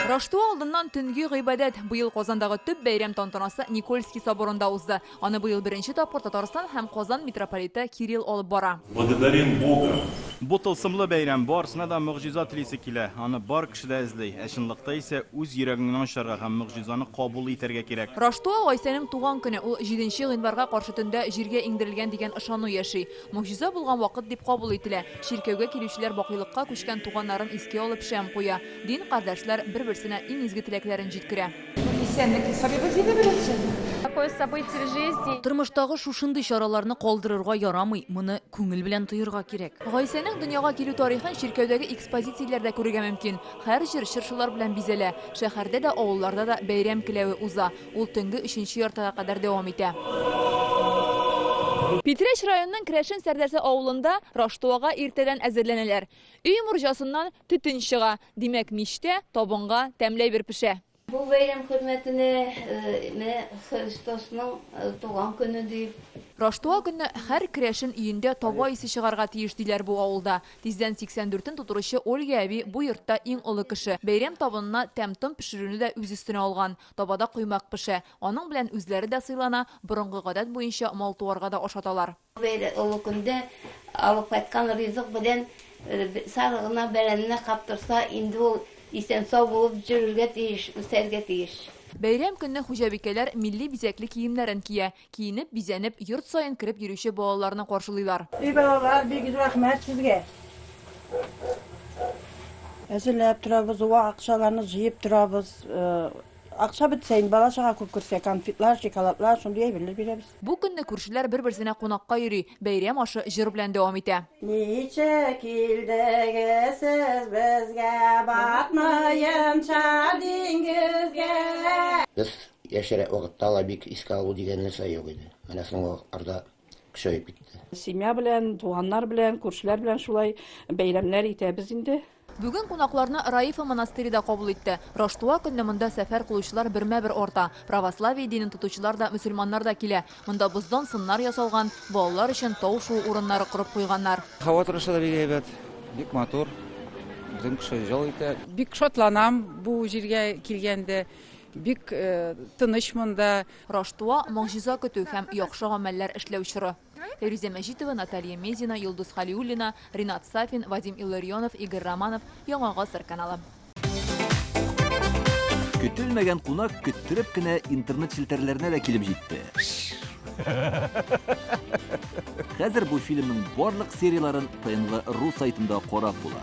Раштуа алдыннан төнге гыйбадәт. Быел Казандагы төп бәйрәм тантанасы Никольский соборында узды. Аны быел беренче тапкыр Татарстан һәм Казан митрополиты Кирилл алып бара. Благодарим Бога. Бу тылсымлы бәйрәм барысына да мөгъҗиза телисе килә. Аны бар кеше дә эзли. Чынлыкта исә үз йөрәгеннән ачарга һәм мөгъҗизаны кабул итәргә кирәк. Раштуа Гайсәнең туган көне. Ул 7 гыйнварга каршы төндә җиргә иңдерелгән дигән ышану яши. Мөгъҗиза булган вакыт дип кабул ителә. Ширкәүгә килүчеләр бакыйлыкка күчкән туганнарын искә алып шәм куя. Дин кардәшләр бер-берсенә иң изге теләкләрен җиткерә. Такое событие в жизни. Тормыштагы шушындый чараларны калдырырга ярамый, моны күңел белән тоерга кирәк. Гайсәнең дөньяга килү тарихын ширкәүдәге экспозицияләрдә күрергә мөмкин. Һәр җир чыршылар белән бизәлә. Шәһәрдә дә, авылларда да бәйрәм киләве уза. Ул төнге 3нче яртыга кадәр дәвам итә. Питрәч районының Крәшен Сәрдәсе авылында Раштуага иртәдән әзерләнәләр. Өй мурҗасыннан төтен чыга. Димәк, мичтә табынга тәмләй бер пешә. Бу бәйрәм хөрмәтенә Христосның туган көне дип. Раштуа көнне һәр Крәшен өендә таба исе чыгарга тиеш диләр бу авылда. Тиздән 84-ен тутыручы Ольга әби бу йортта иң олы кеше. Бәйрәм табынына тәм-том пешерүне дә үз өстенә алган. Табада куймак пешә. Аның белән үзләре дә сыйлана, борынгы гадәт буенча мал туарга да ашаталар. Бәйрәм олы көндә алып кайткан ризык белән сарыгына бәрәнне каптырса, инде ул исән-сау булып җөрергә тиеш, үсәргә тиеш. Бәйрәм көнне хуҗабикәләр милли бизәкле киемнәрен кия. Киенеп, бизәнеп, йорт саен кирип йөрүче балаларны каршылыйлар. Балалар, бик рәхмәт сезгә. Әзерләп торабыз, акчаларны җыеп торабыз. Акча бетсә, бала-чага күп күрсә, конфетлар, шоколадлар, шундый әйберләр бирәбез. Бу көнне күршеләр бер-берсенә кунакка йөри. Бәйрәм ашы җыр белән дәвам итә. Ничә килдегез безгә, батмаенча диңгезгә. Без яшәрә вакытта ла бик искә алу дигән нәрсә юк иде. Менә соңгы вакытларда көчәеп китте. Семья белән, туганнар белән, күршеләр белән шулай бәйрәмнәр итәбез инде. Бүген кунакларны Раифа монастыре да кабул итте. Раштуа көнне монда сәфәр кылучылар бермә-бер арта. Православие динен тотучылар да, мөселманнар да килә. Монда боздан сыннар ясалган, балалар өчен тау-шу урыннары корып куйганнар. Һава торышы да бик әйбәт, бик матур. Бөтен кеше җал итә. Бик шатланам бу җиргә килгәндә. Бик тыныч монда. Раштуа мөгъҗиза көтү һәм яхшы гамәлләр эшләү чоры. Фәрүзә Мәҗитова, Наталья Мезина, Йолдыз Халиуллина, Ринат Сафин, Вадим Илларионов, Игорь Романов, Яңа Гасыр каналы. Көтелмәгән кунак көттереп кенә интернет челтәрләренә дә килеп җитте. Хәзер бу фильмның барлык серияларын ТНВ.ру сайтында карап була.